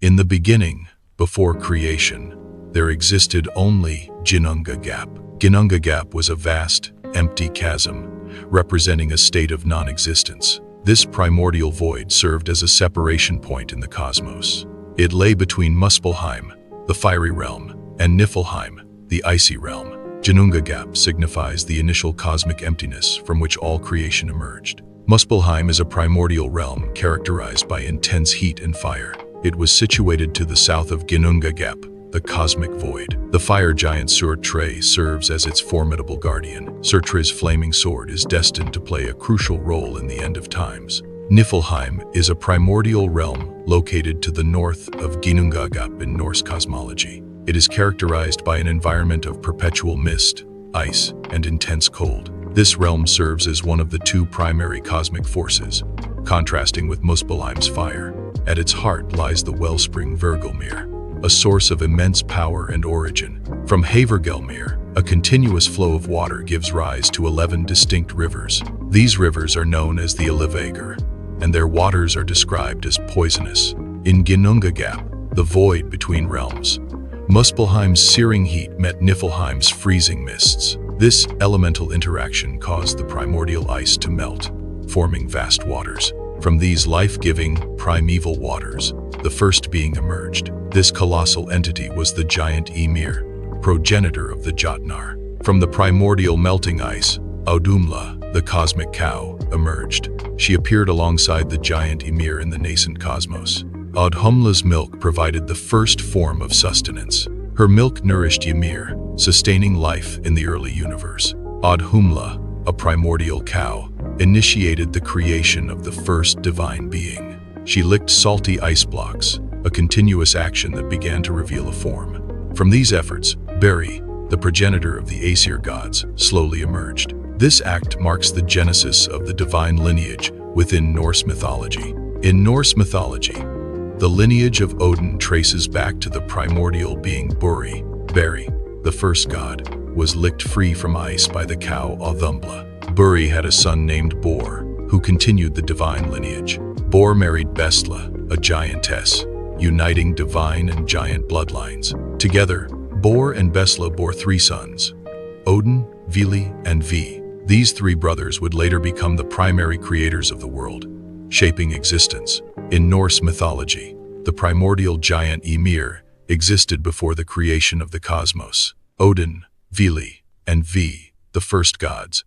In the beginning, before creation, there existed only Ginnungagap. Ginnungagap was a vast, empty chasm, representing a state of non-existence. This primordial void served as a separation point in the cosmos. It lay between Muspelheim, the fiery realm, and Niflheim, the icy realm. Ginnungagap signifies the initial cosmic emptiness from which all creation emerged. Muspelheim is a primordial realm characterized by intense heat and fire. It was situated to the south of Ginnungagap, the cosmic void. The fire giant Surtray serves as its formidable guardian. Surtray's flaming sword is destined to play a crucial role in the end of times. Niflheim is a primordial realm located to the north of Ginnungagap in Norse cosmology. It is characterized by an environment of perpetual mist, ice, and intense cold. This realm serves as one of the two primary cosmic forces, contrasting with Muspelheim's fire. At its heart lies the wellspring Hvergelmir, a source of immense power and origin. From Havergelmir, a continuous flow of water gives rise to 11 distinct rivers. These rivers are known as the Ilivagar, and their waters are described as poisonous. In Ginnungagap, the void between realms, Muspelheim's searing heat met Niflheim's freezing mists. This elemental interaction caused the primordial ice to melt, forming vast waters. From these life-giving, primeval waters, the first being emerged. This colossal entity was the giant Ymir, progenitor of the Jotnar. From the primordial melting ice, Audumla, the cosmic cow, emerged. She appeared alongside the giant Ymir in the nascent cosmos. Audhumla's milk provided the first form of sustenance. Her milk nourished Ymir, sustaining life in the early universe. Audhumla, a primordial cow, initiated the creation of the first divine being. She licked salty ice blocks, a continuous action that began to reveal a form. From these efforts, Beri, the progenitor of the Aesir gods, slowly emerged. This act marks the genesis of the divine lineage within Norse mythology. In Norse mythology, the lineage of Odin traces back to the primordial being Buri. Beri, the first god, was licked free from ice by the cow Audhumla. Buri had a son named Bor, who continued the divine lineage. Bor married Bestla, a giantess, uniting divine and giant bloodlines. Together, Bor and Bestla bore 3 sons, Odin, Vili, and Vi. These 3 brothers would later become the primary creators of the world, shaping existence. In Norse mythology, the primordial giant Ymir existed before the creation of the cosmos. Odin, Vili, and Vi, the first gods,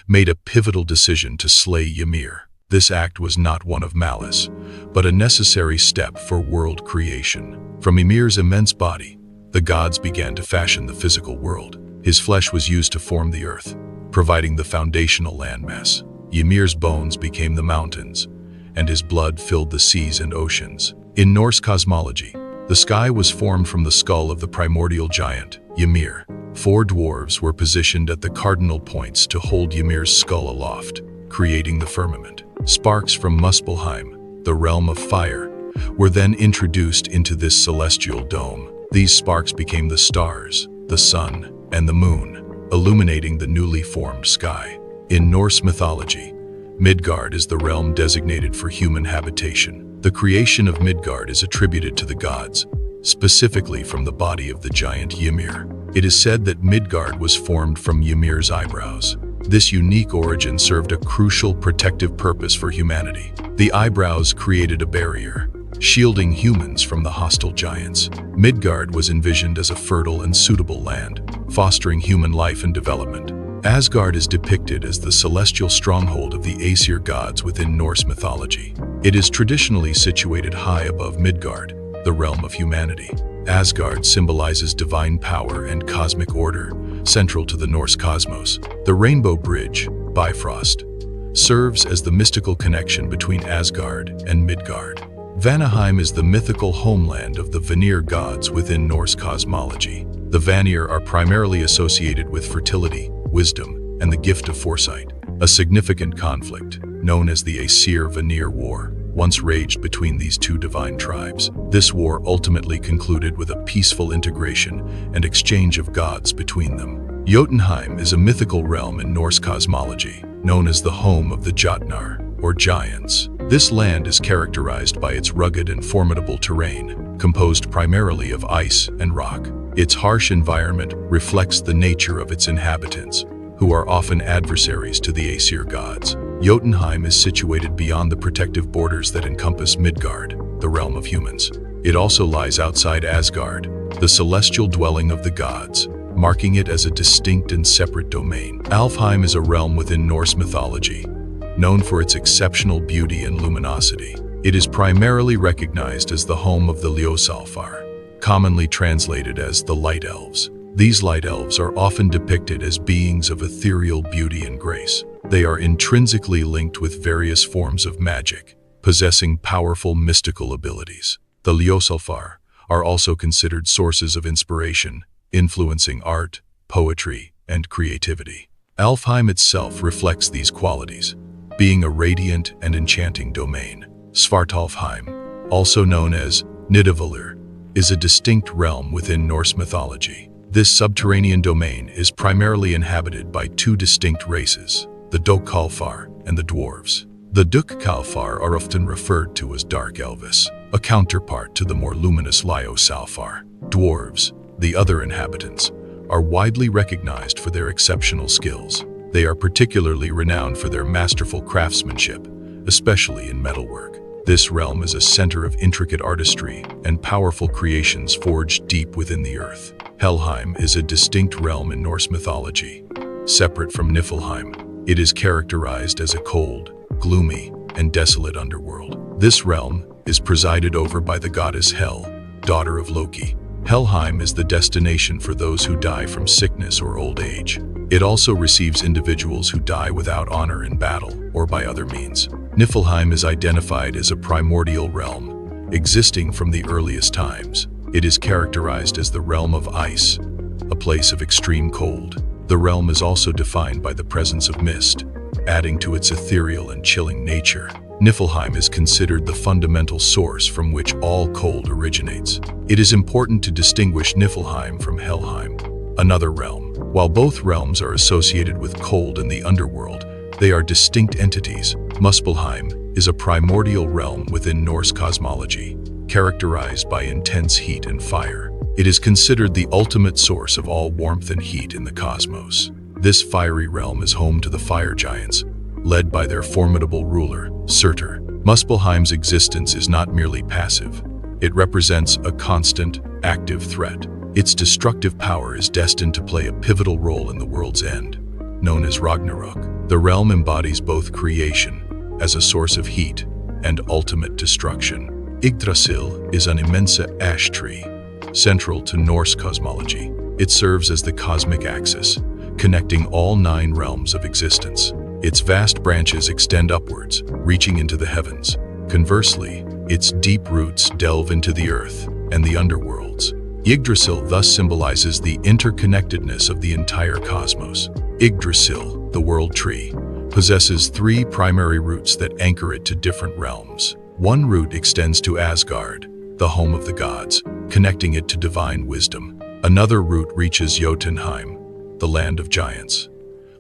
made a pivotal decision to slay Ymir. This act was not one of malice, but a necessary step for world creation. From Ymir's immense body, the gods began to fashion the physical world. His flesh was used to form the earth, providing the foundational landmass. Ymir's bones became the mountains, and his blood filled the seas and oceans. In Norse cosmology, the sky was formed from the skull of the primordial giant, Ymir. 4 dwarves were positioned at the cardinal points to hold Ymir's skull aloft, creating the firmament. Sparks from Muspelheim, the realm of fire, were then introduced into this celestial dome. These sparks became the stars, the sun, and the moon, illuminating the newly formed sky. In Norse mythology, Midgard is the realm designated for human habitation. The creation of Midgard is attributed to the gods, specifically from the body of the giant Ymir. It is said that Midgard was formed from Ymir's eyebrows. This unique origin served a crucial protective purpose for humanity. The eyebrows created a barrier, shielding humans from the hostile giants. Midgard was envisioned as a fertile and suitable land, fostering human life and development. Asgard is depicted as the celestial stronghold of the Aesir gods within Norse mythology. It is traditionally situated high above Midgard, the realm of humanity. Asgard symbolizes divine power and cosmic order, central to the Norse cosmos. The Rainbow Bridge, Bifrost, serves as the mystical connection between Asgard and Midgard. Vanaheim is the mythical homeland of the Vanir gods within Norse cosmology. The Vanir are primarily associated with fertility, wisdom, and the gift of foresight. A significant conflict, known as the Aesir-Vanir War, once raged between these 2 divine tribes. This war ultimately concluded with a peaceful integration and exchange of gods between them. Jotunheim is a mythical realm in Norse cosmology, known as the home of the Jotnar. or giants. This land is characterized by its rugged and formidable terrain, composed primarily of ice and rock. Its harsh environment reflects the nature of its inhabitants, who are often adversaries to the Aesir gods. Jotunheim is situated beyond the protective borders that encompass Midgard, the realm of humans. It also lies outside Asgard, the celestial dwelling of the gods, marking it as a distinct and separate domain. Alfheim is a realm within Norse mythology, known for its exceptional beauty and luminosity. It is primarily recognized as the home of the Ljósalfar, commonly translated as the Light Elves. These light elves are often depicted as beings of ethereal beauty and grace. They are intrinsically linked with various forms of magic, possessing powerful mystical abilities. The Ljósalfar are also considered sources of inspiration, influencing art, poetry, and creativity. Alfheim itself reflects these qualities, being a radiant and enchanting domain. Svartalfheim, also known as Nidavellir, is a distinct realm within Norse mythology. This subterranean domain is primarily inhabited by two distinct races, the Dökkalfar and the Dwarves. The Dökkalfar are often referred to as Dark Elves, a counterpart to the more luminous Ljósalfar. Dwarves, the other inhabitants, are widely recognized for their exceptional skills. They are particularly renowned for their masterful craftsmanship, especially in metalwork. This realm is a center of intricate artistry and powerful creations forged deep within the earth. Helheim is a distinct realm in Norse mythology. Separate from Niflheim, it is characterized as a cold, gloomy, and desolate underworld. This realm is presided over by the goddess Hel, daughter of Loki. Helheim is the destination for those who die from sickness or old age. It also receives individuals who die without honor in battle or by other means. Niflheim is identified as a primordial realm, existing from the earliest times. It is characterized as the realm of ice, a place of extreme cold. The realm is also defined by the presence of mist, adding to its ethereal and chilling nature. Niflheim is considered the fundamental source from which all cold originates. It is important to distinguish Niflheim from Helheim, another realm. While both realms are associated with cold in the underworld, they are distinct entities. Muspelheim is a primordial realm within Norse cosmology, characterized by intense heat and fire. It is considered the ultimate source of all warmth and heat in the cosmos. This fiery realm is home to the fire giants, led by their formidable ruler, Surtur. Muspelheim's existence is not merely passive. It represents a constant, active threat. Its destructive power is destined to play a pivotal role in the world's end, known as Ragnarok. The realm embodies both creation, as a source of heat, and ultimate destruction. Yggdrasil is an immense ash tree, central to Norse cosmology. It serves as the cosmic axis, connecting all 9 realms of existence. Its vast branches extend upwards, reaching into the heavens. Conversely, its deep roots delve into the earth and the underworlds. Yggdrasil thus symbolizes the interconnectedness of the entire cosmos. Yggdrasil, the world tree, possesses 3 primary roots that anchor it to different realms. One root extends to Asgard, the home of the gods, connecting it to divine wisdom. Another root reaches Jotunheim, the land of giants,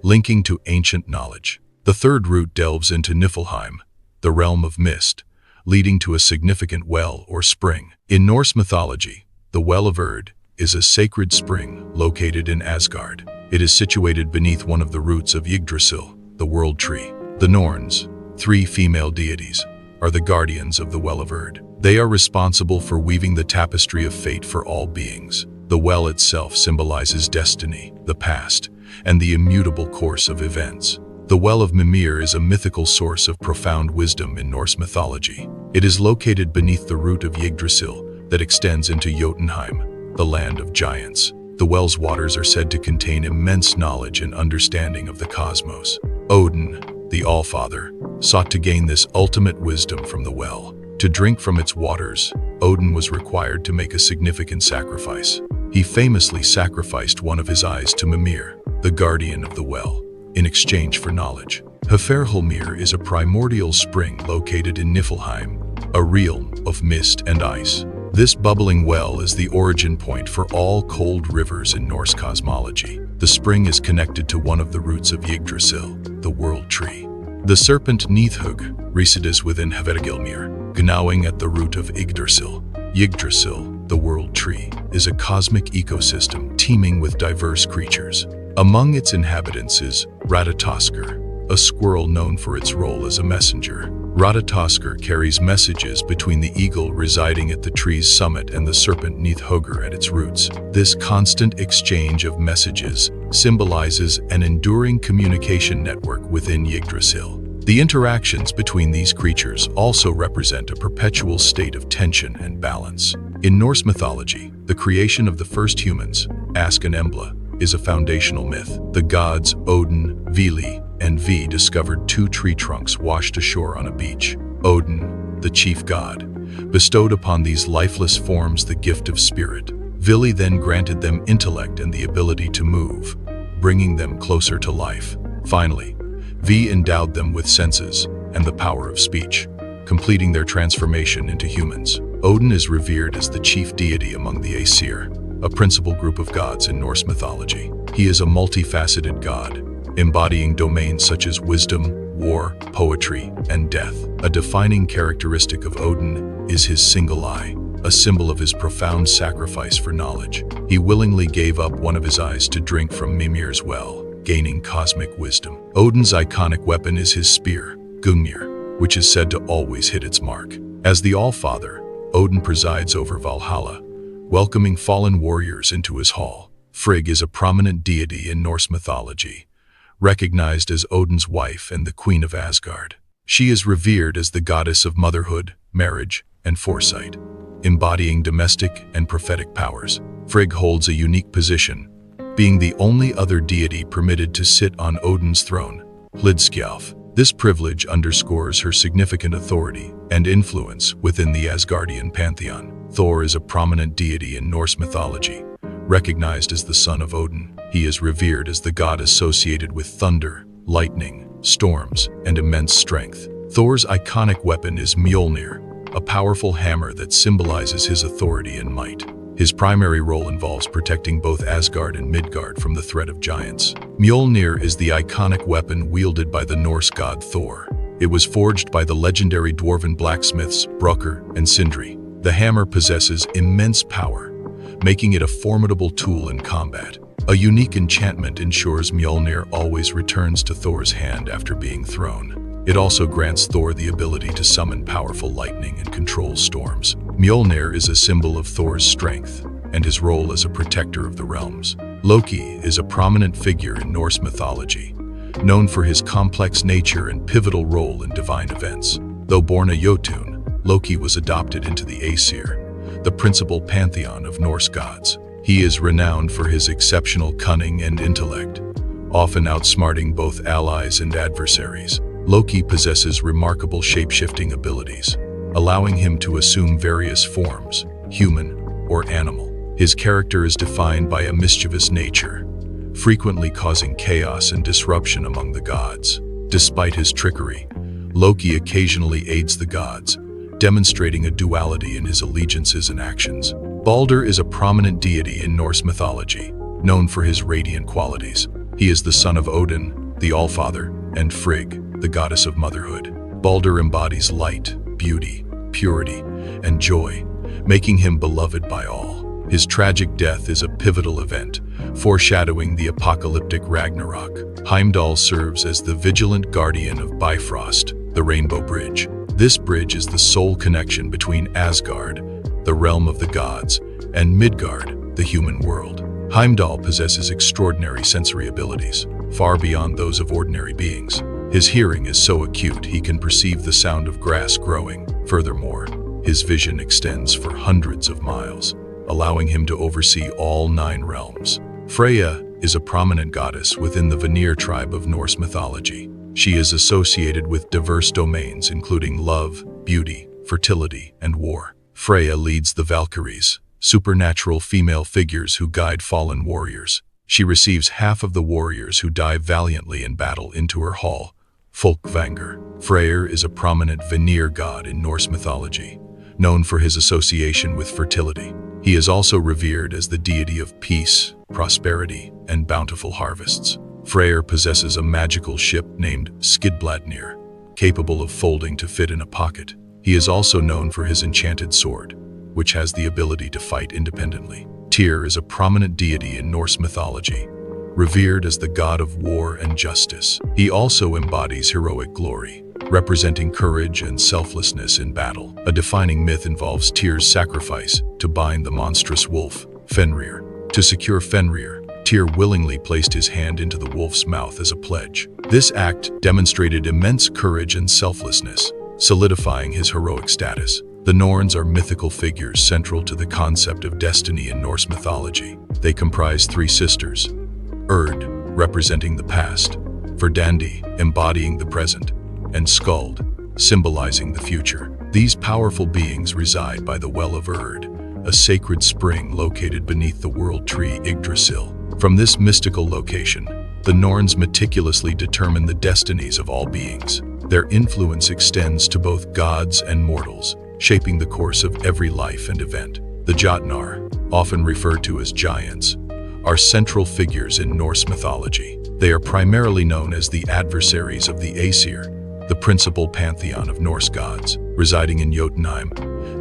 linking to ancient knowledge. The third root delves into Niflheim, the realm of mist, leading to a significant well or spring. In Norse mythology, the Well of Erd is a sacred spring located in Asgard. It is situated beneath one of the roots of Yggdrasil, the world tree. The Norns, 3 female deities, are the guardians of the Well of Erd. They are responsible for weaving the tapestry of fate for all beings. The well itself symbolizes destiny, the past, and the immutable course of events. The Well of Mimir is a mythical source of profound wisdom in Norse mythology. It is located beneath the root of Yggdrasil that extends into Jotunheim, the land of giants. The well's waters are said to contain immense knowledge and understanding of the cosmos. Odin, the Allfather, sought to gain this ultimate wisdom from the well. To drink from its waters, Odin was required to make a significant sacrifice. He famously sacrificed one of his eyes to Mimir, the guardian of the well, in exchange for knowledge. Hvergelmir is a primordial spring located in Niflheim, a realm of mist and ice. This bubbling well is the origin point for all cold rivers in Norse cosmology. The spring is connected to one of the roots of Yggdrasil, the world tree. The serpent Nithug resides within Hvergelmir, gnawing at the root of Yggdrasil. Yggdrasil, the world tree, is a cosmic ecosystem teeming with diverse creatures. Among its inhabitants is Ratatoskr, a squirrel known for its role as a messenger. Ratatoskr carries messages between the eagle residing at the tree's summit and the serpent Nithugr at its roots. This constant exchange of messages symbolizes an enduring communication network within Yggdrasil. The interactions between these creatures also represent a perpetual state of tension and balance. In Norse mythology, the creation of the first humans, Ask and Embla, is a foundational myth. The gods Odin, Vili, and V discovered two tree trunks washed ashore on a beach. Odin, the chief god, bestowed upon these lifeless forms the gift of spirit. Vili then granted them intellect and the ability to move, bringing them closer to life. Finally, V endowed them with senses and the power of speech, completing their transformation into humans. Odin is revered as the chief deity among the Aesir, a principal group of gods in Norse mythology. He is a multifaceted god, embodying domains such as wisdom, war, poetry, and death. A defining characteristic of Odin is his single eye, a symbol of his profound sacrifice for knowledge. He willingly gave up one of his eyes to drink from Mimir's well, gaining cosmic wisdom. Odin's iconic weapon is his spear, Gungnir, which is said to always hit its mark. As the All-Father, Odin presides over Valhalla, welcoming fallen warriors into his hall. Frigg is a prominent deity in Norse mythology, recognized as Odin's wife and the queen of Asgard. She is revered as the goddess of motherhood, marriage, and foresight, embodying domestic and prophetic powers. Frigg holds a unique position, being the only other deity permitted to sit on Odin's throne, Hlidskjalf. This privilege underscores her significant authority and influence within the Asgardian pantheon. Thor is a prominent deity in Norse mythology, recognized as the son of Odin. He is revered as the god associated with thunder, lightning, storms, and immense strength. Thor's iconic weapon is Mjolnir, a powerful hammer that symbolizes his authority and might. His primary role involves protecting both Asgard and Midgard from the threat of giants. Mjolnir is the iconic weapon wielded by the Norse god Thor. It was forged by the legendary dwarven blacksmiths Brukkr and Sindri. The hammer possesses immense power, making it a formidable tool in combat. A unique enchantment ensures Mjolnir always returns to Thor's hand after being thrown. It also grants Thor the ability to summon powerful lightning and control storms. Mjolnir is a symbol of Thor's strength and his role as a protector of the realms. Loki is a prominent figure in Norse mythology, known for his complex nature and pivotal role in divine events. Though born a Jotun, Loki was adopted into the Aesir, the principal pantheon of Norse gods. He is renowned for his exceptional cunning and intellect, often outsmarting both allies and adversaries. Loki possesses remarkable shape-shifting abilities, allowing him to assume various forms, human or animal. His character is defined by a mischievous nature, frequently causing chaos and disruption among the gods. Despite his trickery, Loki occasionally aids the gods, demonstrating a duality in his allegiances and actions. Balder is a prominent deity in Norse mythology, known for his radiant qualities. He is the son of Odin, the Allfather, and Frigg, the goddess of motherhood. Balder embodies light, beauty, purity, and joy, making him beloved by all. His tragic death is a pivotal event, foreshadowing the apocalyptic Ragnarok. Heimdall serves as the vigilant guardian of Bifrost, the Rainbow Bridge. This bridge is the sole connection between Asgard, the realm of the gods, and Midgard, the human world. Heimdall possesses extraordinary sensory abilities, far beyond those of ordinary beings. His hearing is so acute he can perceive the sound of grass growing. Furthermore, his vision extends for hundreds of miles, allowing him to oversee all 9 realms. Freya is a prominent goddess within the Vanir tribe of Norse mythology. She is associated with diverse domains including love, beauty, fertility, and war. Freya leads the Valkyries, supernatural female figures who guide fallen warriors. She receives half of the warriors who die valiantly in battle into her hall, Folkvangr. Freyr is a prominent Vanir god in Norse mythology, known for his association with fertility. He is also revered as the deity of peace, prosperity, and bountiful harvests. Freyr possesses a magical ship named Skidbladnir, capable of folding to fit in a pocket. He is also known for his enchanted sword, which has the ability to fight independently. Tyr is a prominent deity in Norse mythology, revered as the god of war and justice. He also embodies heroic glory, representing courage and selflessness in battle. A defining myth involves Tyr's sacrifice to bind the monstrous wolf, Fenrir. To secure Fenrir, Tyr willingly placed his hand into the wolf's mouth as a pledge. This act demonstrated immense courage and selflessness, solidifying his heroic status. The Norns are mythical figures central to the concept of destiny in Norse mythology. They comprise three sisters: Urd, representing the past, Verdandi, embodying the present, and Skuld, symbolizing the future. These powerful beings reside by the Well of Urd, a sacred spring located beneath the world tree Yggdrasil. From this mystical location, the Norns meticulously determine the destinies of all beings. Their influence extends to both gods and mortals, shaping the course of every life and event. The Jotnar, often referred to as giants, are central figures in Norse mythology. They are primarily known as the adversaries of the Aesir, the principal pantheon of Norse gods. Residing in Jotunheim,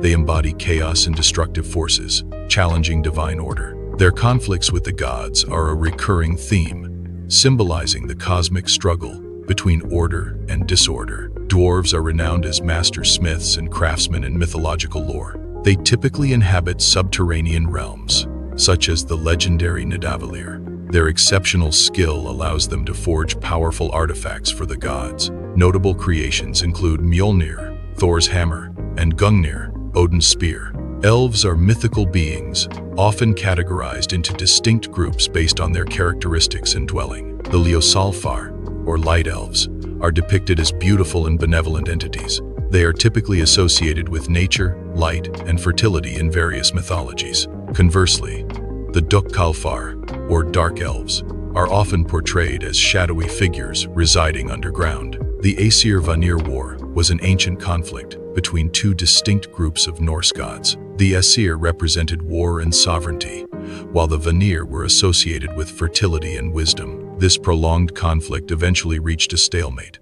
they embody chaos and destructive forces, challenging divine order. Their conflicts with the gods are a recurring theme, symbolizing the cosmic struggle between order and disorder. Dwarves are renowned as master smiths and craftsmen in mythological lore. They typically inhabit subterranean realms, such as the legendary Nidavellir. Their exceptional skill allows them to forge powerful artifacts for the gods. Notable creations include Mjolnir, Thor's hammer, and Gungnir, Odin's spear. Elves are mythical beings, often categorized into distinct groups based on their characteristics and dwelling. The Ljósálfar, or light elves, are depicted as beautiful and benevolent entities. They are typically associated with nature, light, and fertility in various mythologies. Conversely, the Dökkálfar, or dark elves, are often portrayed as shadowy figures residing underground. The Aesir-Vanir War was an ancient conflict between two distinct groups of Norse gods. The Aesir represented war and sovereignty, while the Vanir were associated with fertility and wisdom. This prolonged conflict eventually reached a stalemate,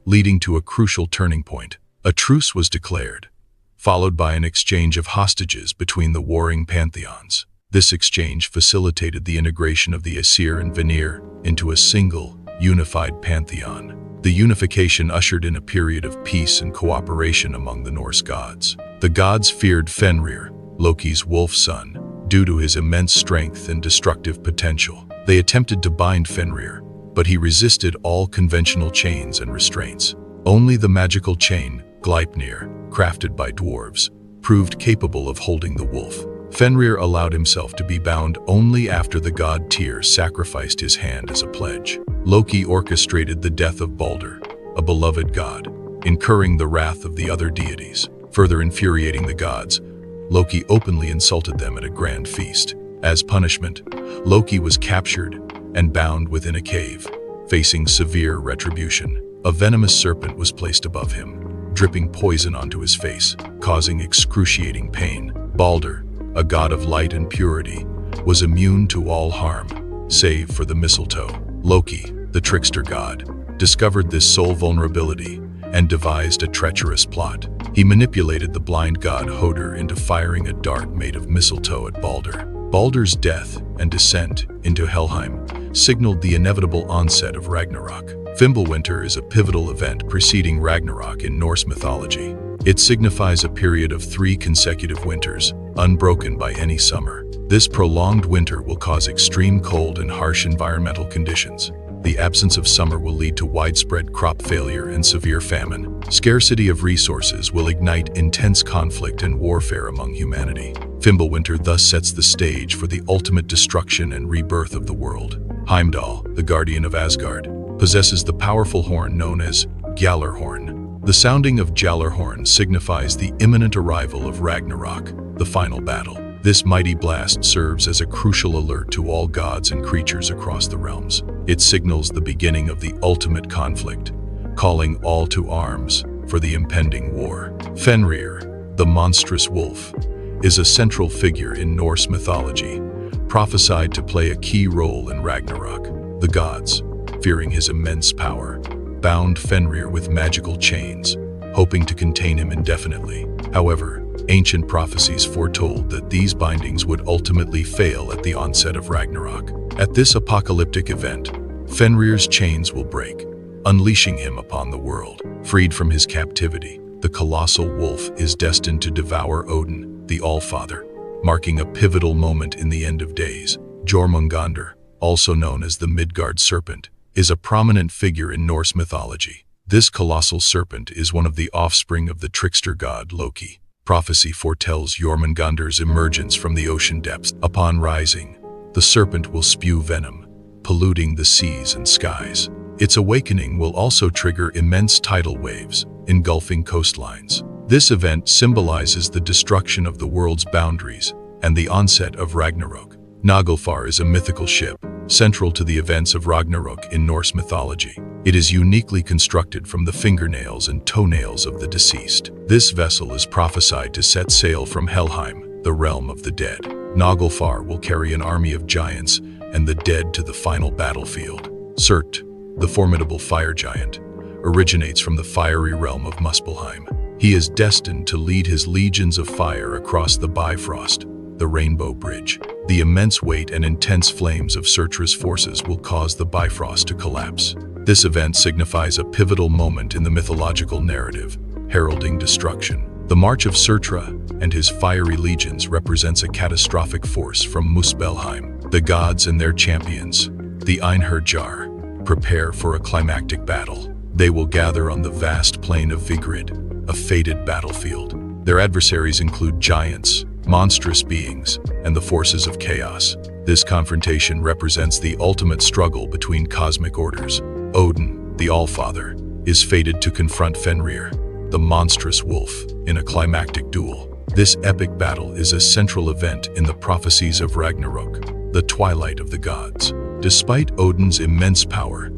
leading to a crucial turning point. A truce was declared, followed by an exchange of hostages between the warring pantheons. This exchange facilitated the integration of the Aesir and Vanir into a single, unified pantheon. The unification ushered in a period of peace and cooperation among the Norse gods. The gods feared Fenrir, Loki's wolf son, due to his immense strength and destructive potential. They attempted to bind Fenrir, but he resisted all conventional chains and restraints. Only the magical chain, Gleipnir, crafted by dwarves, proved capable of holding the wolf. Fenrir allowed himself to be bound only after the god Tyr sacrificed his hand as a pledge. Loki orchestrated the death of Balder, a beloved god, incurring the wrath of the other deities. Further infuriating the gods, Loki openly insulted them at a grand feast. As punishment, Loki was captured and bound within a cave, facing severe retribution. A venomous serpent was placed above him, dripping poison onto his face, causing excruciating pain. Balder, a god of light and purity, was immune to all harm, save for the mistletoe. Loki, the trickster god, discovered this sole vulnerability and devised a treacherous plot. He manipulated the blind god Hoder into firing a dart made of mistletoe at Balder. Balder's death and descent into Helheim signaled the inevitable onset of Ragnarok. Fimbulwinter is a pivotal event preceding Ragnarok in Norse mythology. It signifies a period of 3 consecutive winters, unbroken by any summer. This prolonged winter will cause extreme cold and harsh environmental conditions. The absence of summer will lead to widespread crop failure and severe famine. Scarcity of resources will ignite intense conflict and warfare among humanity. Fimbulwinter thus sets the stage for the ultimate destruction and rebirth of the world. Heimdall, the guardian of Asgard, possesses the powerful horn known as Gjallarhorn. The sounding of Gjallarhorn signifies the imminent arrival of Ragnarok, the final battle. This mighty blast serves as a crucial alert to all gods and creatures across the realms. It signals the beginning of the ultimate conflict, calling all to arms for the impending war. Fenrir, the monstrous wolf, is a central figure in Norse mythology, prophesied to play a key role in Ragnarok. The gods, fearing his immense power, bound Fenrir with magical chains, hoping to contain him indefinitely. However, ancient prophecies foretold that these bindings would ultimately fail at the onset of Ragnarok. At this apocalyptic event, Fenrir's chains will break, unleashing him upon the world. Freed from his captivity, the colossal wolf is destined to devour Odin, the Allfather, marking a pivotal moment in the end of days. Jormungandr, also known as the Midgard serpent, is a prominent figure in Norse mythology. This colossal serpent is one of the offspring of the trickster god Loki. Prophecy foretells Jormungandr's emergence from the ocean depths. Upon rising, the serpent will spew venom, polluting the seas and skies. Its awakening will also trigger immense tidal waves, engulfing coastlines. This event symbolizes the destruction of the world's boundaries and the onset of Ragnarok. Naglfar is a mythical ship, central to the events of Ragnarok in Norse mythology. It is uniquely constructed from the fingernails and toenails of the deceased. This vessel is prophesied to set sail from Helheim, the realm of the dead. Naglfar will carry an army of giants and the dead to the final battlefield. Surt, the formidable fire giant, originates from the fiery realm of Muspelheim. He is destined to lead his legions of fire across the Bifrost, the Rainbow Bridge. The immense weight and intense flames of Surtra's forces will cause the Bifrost to collapse. This event signifies a pivotal moment in the mythological narrative, heralding destruction. The march of Surtra and his fiery legions represents a catastrophic force from Muspelheim. The gods and their champions, the Einherjar, prepare for a climactic battle. They will gather on the vast plain of Vigrid, a fated battlefield. Their adversaries include giants, monstrous beings, and the forces of chaos. This confrontation represents the ultimate struggle between cosmic orders. Odin, the Allfather, is fated to confront Fenrir, the monstrous wolf, in a climactic duel. This epic battle is a central event in the prophecies of Ragnarok, the twilight of the gods. Despite Odin's immense power,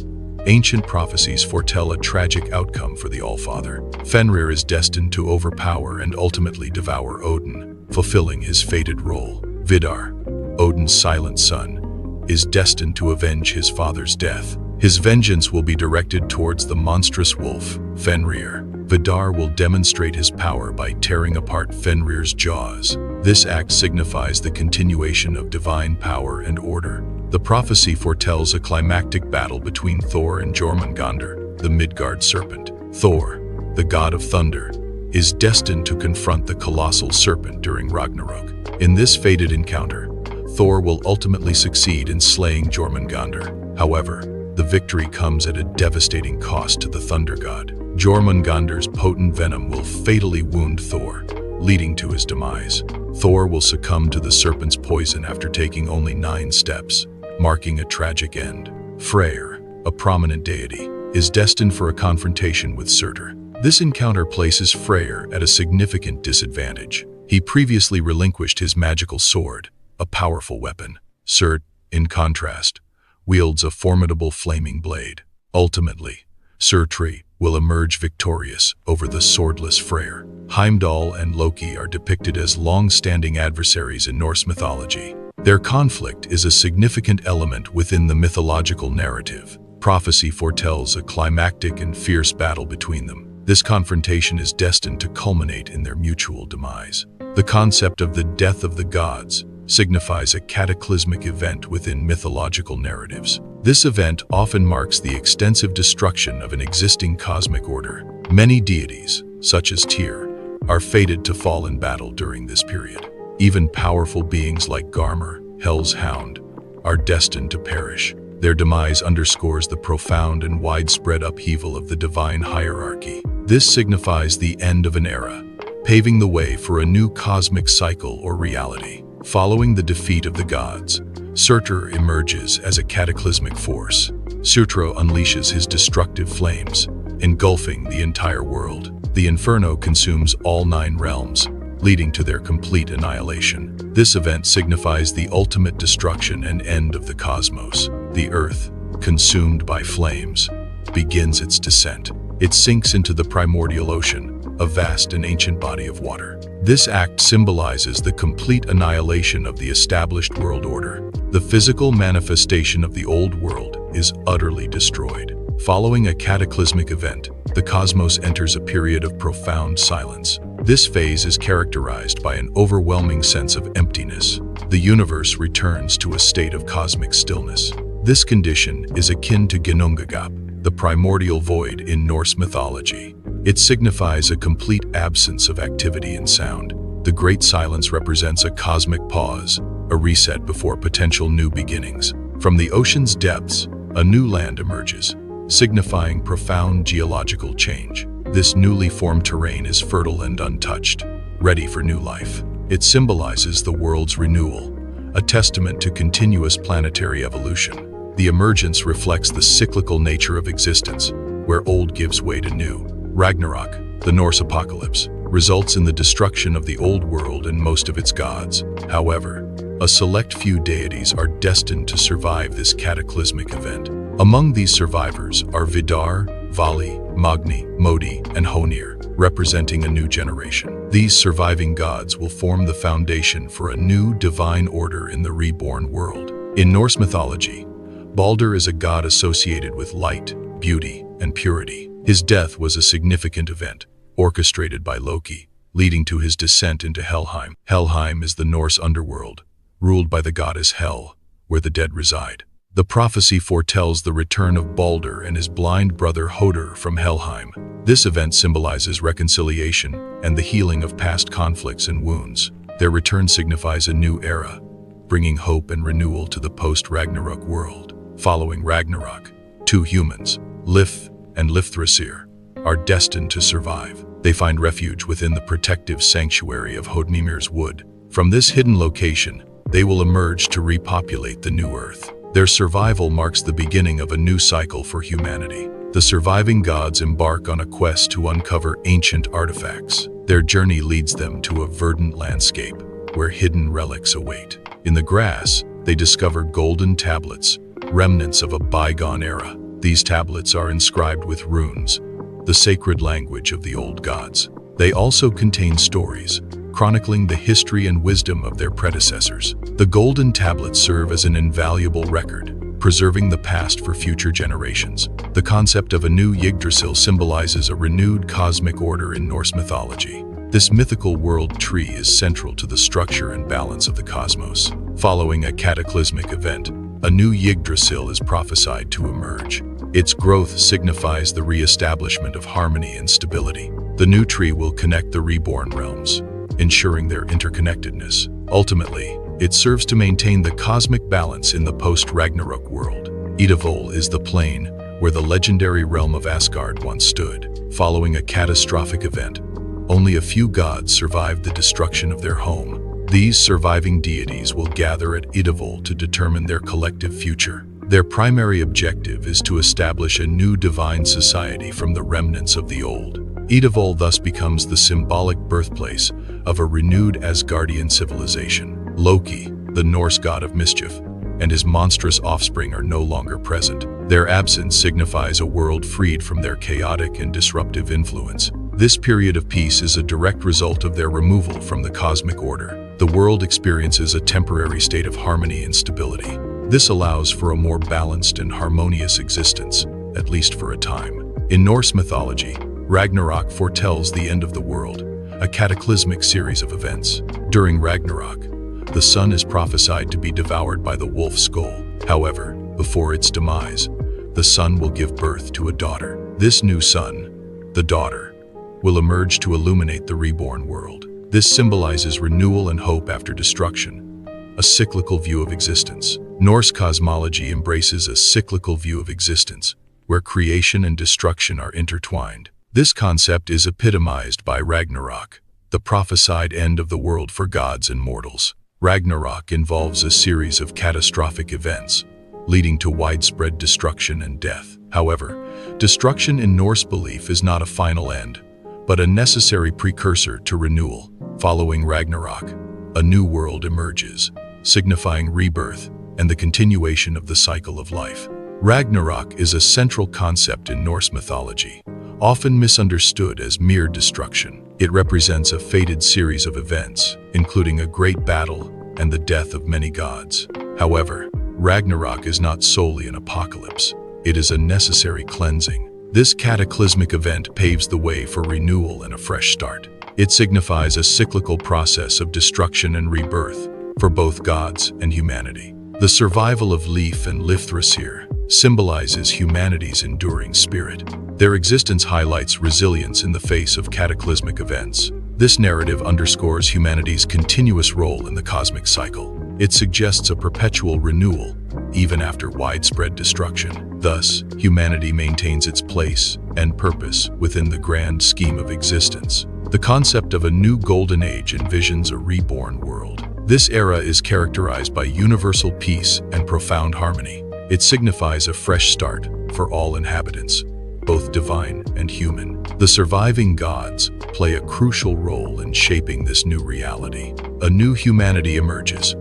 ancient prophecies foretell a tragic outcome for the Allfather. Fenrir is destined to overpower and ultimately devour Odin, fulfilling his fated role. Vidar, Odin's silent son, is destined to avenge his father's death. His vengeance will be directed towards the monstrous wolf, Fenrir. Vidar will demonstrate his power by tearing apart Fenrir's jaws. This act signifies the continuation of divine power and order. The prophecy foretells a climactic battle between Thor and Jormungandr, the Midgard serpent. Thor, the god of thunder, is destined to confront the colossal serpent during Ragnarok. In this fated encounter, Thor will ultimately succeed in slaying Jormungandr. However, the victory comes at a devastating cost to the thunder god. Jormungandr's potent venom will fatally wound Thor, leading to his demise. Thor will succumb to the serpent's poison after taking only 9 steps, marking a tragic end. Freyr, a prominent deity, is destined for a confrontation with Surtur. This encounter places Freyr at a significant disadvantage. He previously relinquished his magical sword, a powerful weapon. Surt, in contrast, wields a formidable flaming blade. Ultimately, Surtur will emerge victorious over the swordless Freyr. Heimdall and Loki are depicted as long-standing adversaries in Norse mythology. Their conflict is a significant element within the mythological narrative. Prophecy foretells a climactic and fierce battle between them. This confrontation is destined to culminate in their mutual demise. The concept of the death of the gods signifies a cataclysmic event within mythological narratives. This event often marks the extensive destruction of an existing cosmic order. Many deities, such as Tyr, are fated to fall in battle during this period. Even powerful beings like Garmr, Hel's hound, are destined to perish. Their demise underscores the profound and widespread upheaval of the divine hierarchy. This signifies the end of an era, paving the way for a new cosmic cycle or reality. Following the defeat of the gods, Surtur emerges as a cataclysmic force. Surtur unleashes his destructive flames, engulfing the entire world. The inferno consumes all 9 realms, leading to their complete annihilation. This event signifies the ultimate destruction and end of the cosmos. The earth, consumed by flames, begins its descent. It sinks into the primordial ocean, a vast and ancient body of water. This act symbolizes the complete annihilation of the established world order. The physical manifestation of the old world is utterly destroyed. Following a cataclysmic event, the cosmos enters a period of profound silence. This phase is characterized by an overwhelming sense of emptiness. The universe returns to a state of cosmic stillness. This condition is akin to Ginnungagap, the primordial void in Norse mythology. It signifies a complete absence of activity and sound. The Great Silence represents a cosmic pause, a reset before potential new beginnings. From the ocean's depths, a new land emerges, signifying profound geological change. This newly formed terrain is fertile and untouched, ready for new life. It symbolizes the world's renewal, a testament to continuous planetary evolution. The emergence reflects the cyclical nature of existence, where old gives way to new. Ragnarok, the Norse apocalypse, results in the destruction of the old world and most of its gods. However, a select few deities are destined to survive this cataclysmic event. Among these survivors are Vidar, Vali, Magni, Modi, and Honir, representing a new generation. These surviving gods will form the foundation for a new divine order in the reborn world. In Norse mythology, Baldur is a god associated with light, beauty, and purity. His death was a significant event, orchestrated by Loki, leading to his descent into Helheim. Helheim is the Norse underworld, ruled by the goddess Hel, where the dead reside. The prophecy foretells the return of Baldur and his blind brother Hodur from Helheim. This event symbolizes reconciliation and the healing of past conflicts and wounds. Their return signifies a new era, bringing hope and renewal to the post-Ragnarok world. Following Ragnarok, two humans, Lif and Lifthrasir, are destined to survive. They find refuge within the protective sanctuary of Hodmimir's Wood. From this hidden location, they will emerge to repopulate the new earth. Their survival marks the beginning of a new cycle for humanity. The surviving gods embark on a quest to uncover ancient artifacts. Their journey leads them to a verdant landscape where hidden relics await. In the grass, they discover golden tablets, remnants of a bygone era. These tablets are inscribed with runes, the sacred language of the old gods. They also contain stories, chronicling the history and wisdom of their predecessors. The golden tablets serve as an invaluable record, preserving the past for future generations. The concept of a new Yggdrasil symbolizes a renewed cosmic order in Norse mythology. This mythical world tree is central to the structure and balance of the cosmos. Following a cataclysmic event, a new Yggdrasil is prophesied to emerge. Its growth signifies the re-establishment of harmony and stability. The new tree will connect the reborn realms, ensuring their interconnectedness. Ultimately, it serves to maintain the cosmic balance in the post-Ragnarok world. Idavol is the plane where the legendary realm of Asgard once stood. Following a catastrophic event, only a few gods survived the destruction of their home. These surviving deities will gather at Idavol to determine their collective future. Their primary objective is to establish a new divine society from the remnants of the old. Idavol thus becomes the symbolic birthplace of a renewed Asgardian civilization. Loki, the Norse god of mischief, and his monstrous offspring are no longer present. Their absence signifies a world freed from their chaotic and disruptive influence. This period of peace is a direct result of their removal from the cosmic order. The world experiences a temporary state of harmony and stability. This allows for a more balanced and harmonious existence, at least for a time. In Norse mythology, Ragnarok foretells the end of the world, a cataclysmic series of events. During Ragnarok, the sun is prophesied to be devoured by the wolf skull. However, before its demise, the sun will give birth to a daughter. This new sun, the daughter, will emerge to illuminate the reborn world. This symbolizes renewal and hope after destruction, a cyclical view of existence. Norse cosmology embraces a cyclical view of existence, where creation and destruction are intertwined. This concept is epitomized by Ragnarok, the prophesied end of the world for gods and mortals. Ragnarok involves a series of catastrophic events, leading to widespread destruction and death. However, destruction in Norse belief is not a final end, but a necessary precursor to renewal. Following Ragnarok, a new world emerges, signifying rebirth and the continuation of the cycle of life. Ragnarok is a central concept in Norse mythology, often misunderstood as mere destruction. It represents a fated series of events, including a great battle and the death of many gods. However, Ragnarok is not solely an apocalypse. It is a necessary cleansing. This cataclysmic event paves the way for renewal and a fresh start. It signifies a cyclical process of destruction and rebirth for both gods and humanity. The survival of Leif and Lifthrasir symbolizes humanity's enduring spirit. Their existence highlights resilience in the face of cataclysmic events. This narrative underscores humanity's continuous role in the cosmic cycle. It suggests a perpetual renewal, even after widespread destruction. Thus, humanity maintains its place and purpose within the grand scheme of existence. The concept of a new golden age envisions a reborn world. This era is characterized by universal peace and profound harmony. It signifies a fresh start for all inhabitants, both divine and human. The surviving gods play a crucial role in shaping this new reality. A new humanity emerges,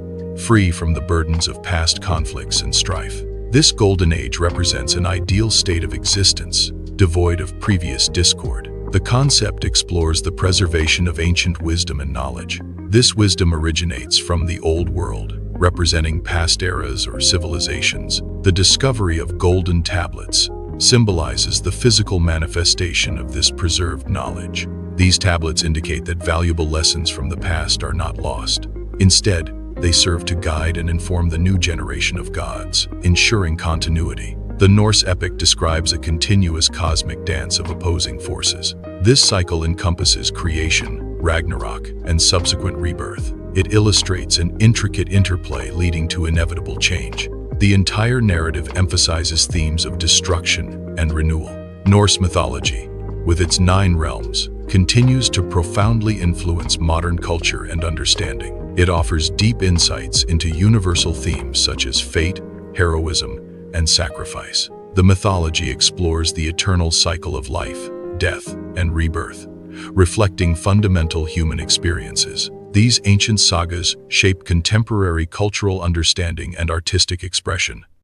free from the burdens of past conflicts and strife. This golden age represents an ideal state of existence, devoid of previous discord. The concept explores the preservation of ancient wisdom and knowledge. This wisdom originates from the old world, representing past eras or civilizations. The discovery of golden tablets symbolizes the physical manifestation of this preserved knowledge. These tablets indicate that valuable lessons from the past are not lost. Instead, they serve to guide and inform the new generation of gods, ensuring continuity. The Norse epic describes a continuous cosmic dance of opposing forces. This cycle encompasses creation, Ragnarok, and subsequent rebirth. It illustrates an intricate interplay leading to inevitable change. The entire narrative emphasizes themes of destruction and renewal. Norse mythology, with its 9 realms, continues to profoundly influence modern culture and understanding. It offers deep insights into universal themes such as fate, heroism, and sacrifice. The mythology explores the eternal cycle of life, death, and rebirth, reflecting fundamental human experiences. These ancient sagas shape contemporary cultural understanding and artistic expression.